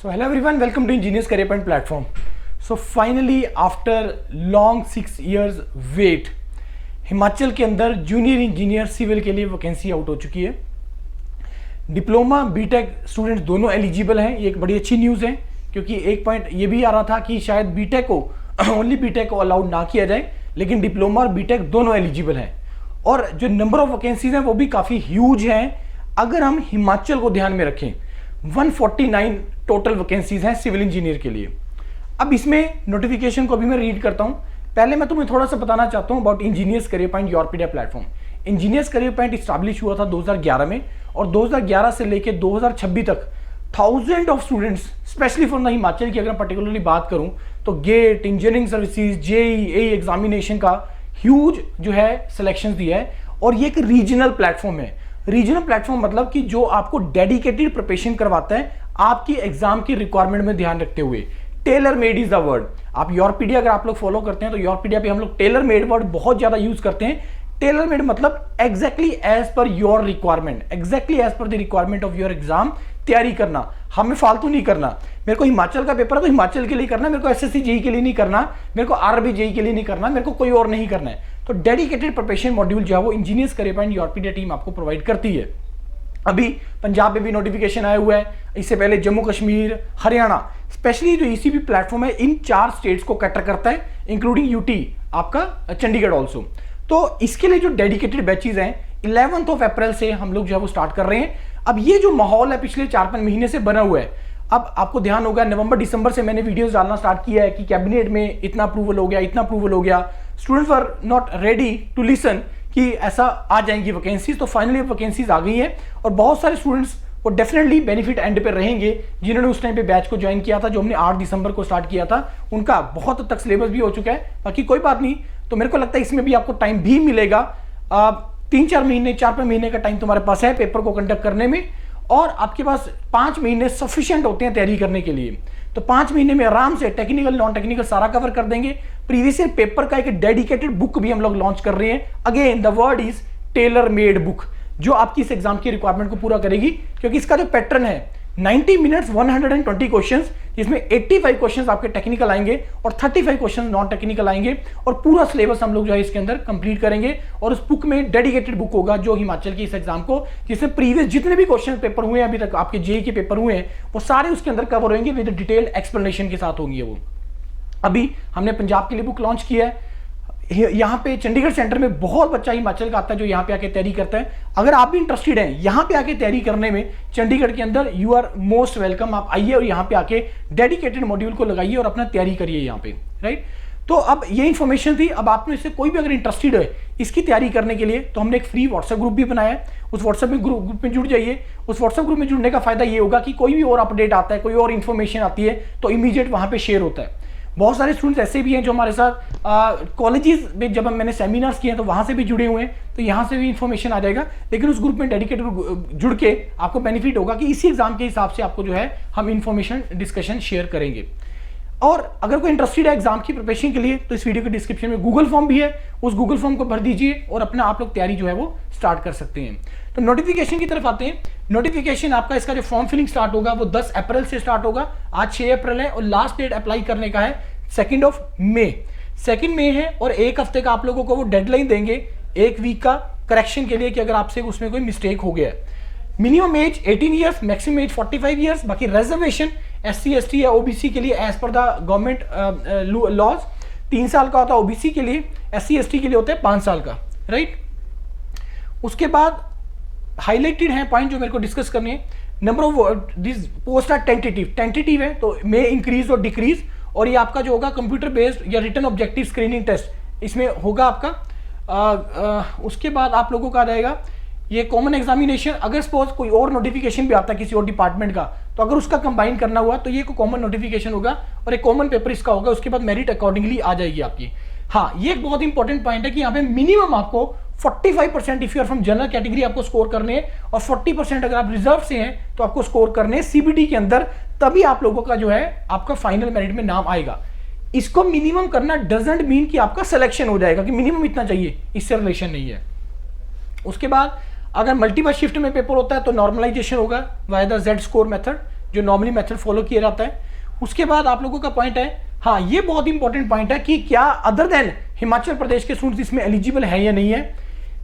So hello everyone, welcome to Engineers Career Point platform. So finally after long 6 years wait, Himachal के अंदर junior engineer civil के लिए vacancy out हो चुकी है। डिप्लोमा बीटेक स्टूडेंट्स दोनों एलिजिबल हैं। ये एक बड़ी अच्छी न्यूज़ है, क्योंकि एक पॉइंट ये भी आ रहा था कि शायद बीटेक को ओनली बीटेक को अलाउड ना किया जाए, लेकिन डिप्लोमा और बीटेक दोनों एलिजिबल हैं। और जो नंबर ऑफ वैकेंसीज हैं वो भी काफ़ी ह्यूज हैं। अगर हम हिमाचल को ध्यान में रखें, 149 टोटल वैकेंसीज हैं सिविल इंजीनियर के लिए। अब इसमें नोटिफिकेशन को भी मैं रीड करता हूं। पहले मैं तुम्हें थोड़ा सा बताना चाहता हूं about engineers career point Yourpedia platform. Engineers career point establish हुआ था 2011 में, और 2011 से लेकर 2026 तक thousand of students, specially from the Himachal की अगर पर्टिकुलरली बात करूं तो GATE, engineering services, JEE examination का ह्यूज जो है सिलेक्शन दिया है। और ये एक रीजनल प्लेटफॉर्म है। रीजनल प्लेटफॉर्म मतलब कि जो आपको डेडिकेटेड प्रिपरेशन करवाता है आपकी एग्जाम की रिक्वायरमेंट में ध्यान रखते हुए। Tailor made is the word. आप योरपीडिया अगर आप लोग फॉलो करते हैं तो योरपीडिया पे हम लोग टेलर मेड वर्ड बहुत ज्यादा यूज करते हैं। टेलर मेड मतलब exactly as per your requirement, exactly as per the requirement of your exam तैयारी करना। हमें फालतू नहीं करना। मेरे को हिमाचल का पेपर है तो हिमाचल के लिए करना, मेरे को एसएससी जेईई के लिए नहीं करना, मेरे को आरआरबी जेईई के लिए नहीं करना, मेरे को कोई और नहीं करना है। तो डेडिकेटेड प्रिपरेशन मॉड्यूल जो है वो इंजीनियर्स करियर पॉइंट योरपीडिया टीम आपको प्रोवाइड करती है। अभी पंजाब में भी नोटिफिकेशन आया हुआ है, इससे पहले जम्मू कश्मीर, हरियाणा, स्पेशली जो ईसीबी प्लेटफॉर्म है इन 4 स्टेट्स को कैटर करता है, इंक्लूडिंग यूटी, आपका चंडीगढ़ ऑल्सो। तो इसके लिए जो डेडिकेटेड बैचेज हैं 11 अप्रैल से हम लोग जो है वो स्टार्ट कर रहे हैं। अब ये जो माहौल है पिछले 4-5 महीने से बना हुआ है, अब आपको ध्यान होगा नवंबर दिसंबर से मैंने वीडियोस डालना स्टार्ट किया है कि कैबिनेट में इतना अप्रूवल हो गया, इतना अप्रूवल हो गया। Students were not ready to listen कि ऐसा आ जाएंगी वैकेंसीज। तो फाइनली वैकेंसीज आ गई है, और बहुत सारे स्टूडेंट्स वो डेफिनेटली बेनिफिट एंड पे रहेंगे जिन्होंने उस टाइम पे बैच को ज्वाइन किया था, जो हमने 8 दिसंबर को स्टार्ट किया था। उनका बहुत हद तक सिलेबस भी हो चुका है। बाकी कोई बात नहीं, तो मेरे को लगता है इसमें भी आपको टाइम भी मिलेगा। 3-4 महीने, 4-5 महीने का टाइम तुम्हारे पास है पेपर को कंडक्ट करने में, और आपके पास 5 महीने सफिशिएंट होते हैं तैयारी करने के लिए। तो 5 महीने में आराम से टेक्निकल नॉन टेक्निकल सारा कवर कर देंगे। प्रीवियस ईयर पेपर का एक डेडिकेटेड बुक भी हम लोग लॉन्च कर रहे हैं। Again the word is tailor made book, जो आपकी इस एग्जाम की रिक्वायरमेंट को पूरा करेगी। क्योंकि इसका जो पैटर्न है 90 मिनट्स 120 क्वेश्चंस, जिसमें 85 क्वेश्चंस आपके टेक्निकल आएंगे और 35 क्वेश्चंस नॉन टेक्निकल आएंगे, और पूरा सिलेबस हम लोग जो है इसके अंदर कंप्लीट करेंगे। और उस बुक में डेडिकेटेड बुक होगा जो हिमाचल की इस एग्जाम को, जिसमें प्रीवियस जितने भी क्वेश्चन पेपर हुए हैं अभी तक, आपके जेईई के पेपर हुए हैं, वो सारे उसके अंदर कवर होंगे विद डिटेल्ड एक्सप्लेनेशन के साथ होंगे। वो अभी हमने पंजाब के लिए बुक लॉन्च किया है। यहाँ पे चंडीगढ़ सेंटर में बहुत बच्चा हिमाचल का आता है जो यहाँ पे आके तैयारी करता है। अगर आप भी इंटरेस्टेड हैं यहाँ पे आके तैयारी करने में चंडीगढ़ के अंदर, यू आर मोस्ट वेलकम। आप आइए और यहाँ पे आके डेडिकेटेड मॉड्यूल को लगाइए और अपना तैयारी करिए यहाँ पे, राइट। तो अब ये इन्फॉर्मेशन थी। अब आप में से कोई भी अगर इंटरेस्टेड है इसकी तैयारी करने के लिए, तो हमने एक फ्री व्हाट्सएप ग्रुप भी बनाया है। उस व्हाट्सएप में ग्रुप में जुड़ जाइए। उस व्हाट्सएप ग्रुप में जुड़ने का फायदा ये होगा कि कोई भी और अपडेट आता है, कोई और इन्फॉर्मेशन आती है, तो इमीडिएट वहाँ पे शेयर होता है। बहुत सारे स्टूडेंट्स ऐसे भी हैं जो हमारे साथ कॉलेजेस में जब मैंने सेमिनार्स किए हैं तो वहाँ से भी जुड़े हुए हैं, तो यहाँ से भी इन्फॉर्मेशन आ जाएगा। लेकिन उस ग्रुप में डेडिकेटेड जुड़ के आपको बेनिफिट होगा कि इसी एग्जाम के हिसाब से आपको जो है हम इन्फॉर्मेशन डिस्कशन शेयर करेंगे। और अगर कोई इंटरेस्टेड है एग्जाम की प्रिपरेशन के लिए, तो इस वीडियो के डिस्क्रिप्शन में गूगल फॉर्म भी है, उस गूगल फॉर्म को भर दीजिए और अपना आप लोग तैयारी जो है वो स्टार्ट कर सकते हैं। तो नोटिफिकेशन की तरफ आते हैं। नोटिफिकेशन आपका इसका जो फॉर्म फिलिंग स्टार्ट होगा वो 10 अप्रैल से स्टार्ट होगा। आज 6 अप्रैल है और लास्ट डेट अप्लाई करने का है 2 मई है, और 1 हफ्ते का आप लोगों को वो डेडलाइन देंगे, 1 वीक का करेक्शन के लिए कि अगर आपसे उसमें कोई मिस्टेक हो गया। Minimum age 18 years, maximum age 45 years. बाकी रिजर्वेशन SC ST या OBC के लिए as per the government laws 3 साल का होता है OBC के लिए, SC ST के लिए होता है 5 साल का, राइट। उसके बाद हाईलाइटेड है पॉइंट जो मेरे को डिस्कस करने हैं। Number of this post are tentative है, तो मे इंक्रीज और डिक्रीज। और ये आपका जो होगा कंप्यूटर बेस्ड या रिटन ऑब्जेक्टिव स्क्रीनिंग टेस्ट इसमें होगा आपका। उसके बाद आप लोगों का आ जाएगा ये कॉमन एग्जामिनेशन। अगर सपोज कोई और नोटिफिकेशन भी आता है किसी और डिपार्टमेंट का, तो अगर उसका कंबाइन करना हुआ तो ये कोई कॉमन नोटिफिकेशन होगा और एक कॉमन पेपर इसका होगा। उसके बाद मेरिट अकॉर्डिंगली आ जाएगी आपकी। हाँ, ये एक बहुत इंपॉर्टेंट पॉइंट है कि यहाँ पे मिनिमम आपको 45% if you are from general category आपको स्कोर करने हैं, और 40% अगर आप रिजर्व से हैं तो आपको स्कोर करने हैं CBT के अंदर। तभी आप लोगों का जो है आपका फाइनल मेरिट में नाम आएगा। इसको मिनिमम करना डजंट मीन कि आपका सिलेक्शन हो जाएगा कि मिनिमम इतना चाहिए, इससे रिलेशन नहीं है। उसके बाद अगर मल्टीपल शिफ्ट में पेपर होता है तो नॉर्मलाइजेशन होगा via the Z score method. जो नॉर्मली मेथड फॉलो किया जाता है। उसके बाद आप लोगों का पॉइंट है, हाँ ये बहुत इंपॉर्टेंट पॉइंट है कि क्या अदर देन हिमाचल प्रदेश के स्टूडेंट्स इसमें एलिजिबल है या नहीं है।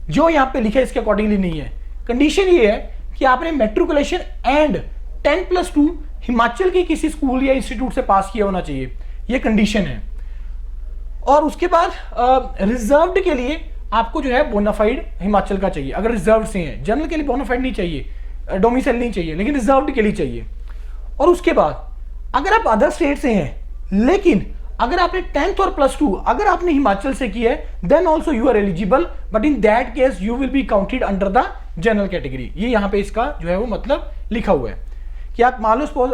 जो यहाँ पे लिखा है इसके अकॉर्डिंगली नहीं है। कंडीशन ये है कि आपने मेट्रिकुलेशन एंड 10+2 हिमाचल के किसी स्कूल या इंस्टीट्यूट से पास किया होना चाहिए, ये कंडीशन है। और उसके बाद रिजर्व्ड के लिए आपको जो है बोनाफाइड हिमाचल का चाहिए, अगर रिजर्व से हैं। जनरल के लिए बोनाफाइड नहीं चाहिए, डोमिसाइल नहीं चाहिए, लेकिन रिजर्व्ड के लिए चाहिए। और उसके बाद अगर आप अदर स्टेट से हैं, लेकिन अगर आपने 10th और +2 अगर आपने हिमाचल से किया है, then also you are eligible, but in that case you will be counted under the general category. ये यहाँ पे इसका जो है वो मतलब लिखा हुआ है कि आप मान लो सपोज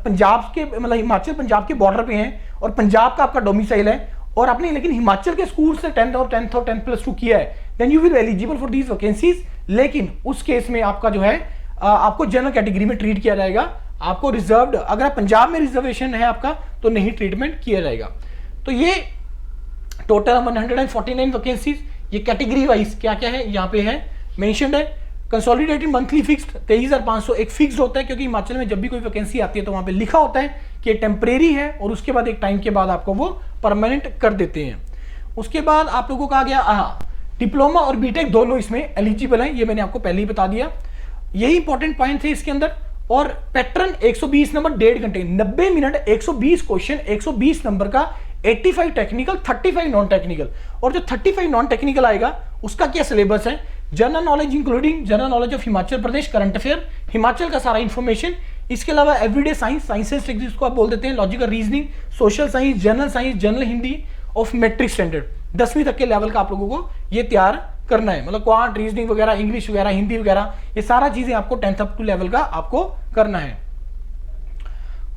पंजाब के मतलब हिमाचल पंजाब के बॉर्डर पे हैं और पंजाब का आपका डोमिसाइल है और आपने लेकिन हिमाचल के स्कूल से 10th और 10+2 किया है, then you will eligible for these vacancies. लेकिन उस केस में आपका जो है आपको जनरल कैटेगरी में ट्रीट किया जाएगा। आपको रिजर्व्ड, अगर आप पंजाब में रिजर्वेशन है आपका, तो नहीं ट्रीटमेंट किया जाएगा। तो ये टोटल 149 वैकेंसीज, ये कैटेगरी वाइज क्या क्या है यहाँ पे है मेंशन्ड है। कंसोलिडेटेड मंथली फिक्स्ड 23,500 एक फिक्स्ड होता है, क्योंकि हिमाचल में जब भी कोई वैकेंसी आती है तो वहां पे लिखा होता है कि टेम्परेरी है और उसके बाद एक टाइम के बाद आपको वो परमानेंट कर देते हैं। उसके बाद आप लोगों का आ गया डिप्लोमा और बीटेक दोनों इसमें एलिजिबल हैं, ये मैंने आपको पहले ही बता दिया। यही इंपॉर्टेंट पॉइंट थे इसके अंदर। और पैटर्न 120 नंबर 1.5 घंटे 90 मिनट 120 क्वेश्चन 120 नंबर का 85 टेक्निकल 35 नॉन टेक्निकल। और जो 35 नॉन टेक्निकल आएगा उसका क्या सिलेबस है, general knowledge including general knowledge of Himachal Pradesh, current affair Himachal का सारा इंफॉर्मेशन, इसके अलावा एवरीडे साइंसेस जिसको आप बोल देते हैं, logical reasoning, social science, general Hindi of matric standard 10वीं तक के लेवल का आप लोगों को ये तैयार करना है। मतलब क्वांट, रीजनिंग वगैरह, इंग्लिश वगैरह, हिंदी वगैरह, ये सारा चीजें आपको 10th अप टू लेवल का आपको करना है।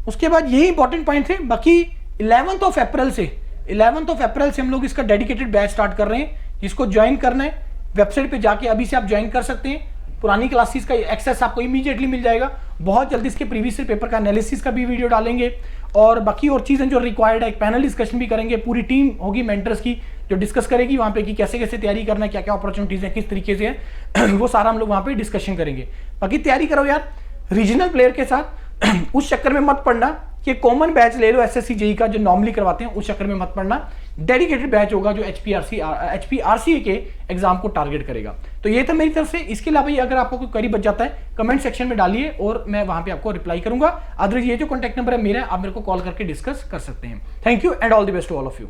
उसके बाद यही इंपॉर्टेंट पॉइंट थे। बाकी 11th ऑफ अप्रैल से हम लोग इसका डेडिकेटेड बैच स्टार्ट कर रहे हैं, जिसको ज्वाइन करना है वेबसाइट पे जाके अभी से आप ज्वाइन कर सकते हैं। पुरानी क्लासेस का एक्सेस आपको इमीडिएटली मिल जाएगा। बहुत जल्दी इसके प्रीवियस पेपर का एनालिसिस का भी वीडियो डालेंगे और बाकी और चीजें जो रिक्वायर्ड है, एक पैनल डिस्कशन भी करेंगे। पूरी टीम होगी मेंटर्स की जो डिस्कस करेगी वहां पे कि कैसे कैसे तैयारी करना है, क्या क्या अपॉर्चुनिटीज है, किस तरीके से है वो सारा हम लोग वहां पे डिस्कशन करेंगे। बाकी तैयारी करो यार रीजनल प्लेयर के साथ उस चक्कर में मत पड़ना कि कॉमन बैच ले लो एसएससी जेई का जो नॉर्मली करवाते हैं, उस चक्कर में मत पड़ना। डेडिकेटेड बैच होगा जो एचपीआरसी के एग्जाम को टारगेट करेगा। तो ये था मेरी तरफ से। इसके अलावा अगर आपको कोई क्वेरी बच जाता है कमेंट सेक्शन में डालिए और मैं वहां पे आपको रिप्लाई करूंगा। अदरवाइज ये जो कॉन्टैक्ट नंबर है मेरा, आप मेरे को कॉल करके डिस्कस कर सकते हैं। Thank you and all the best to all of you.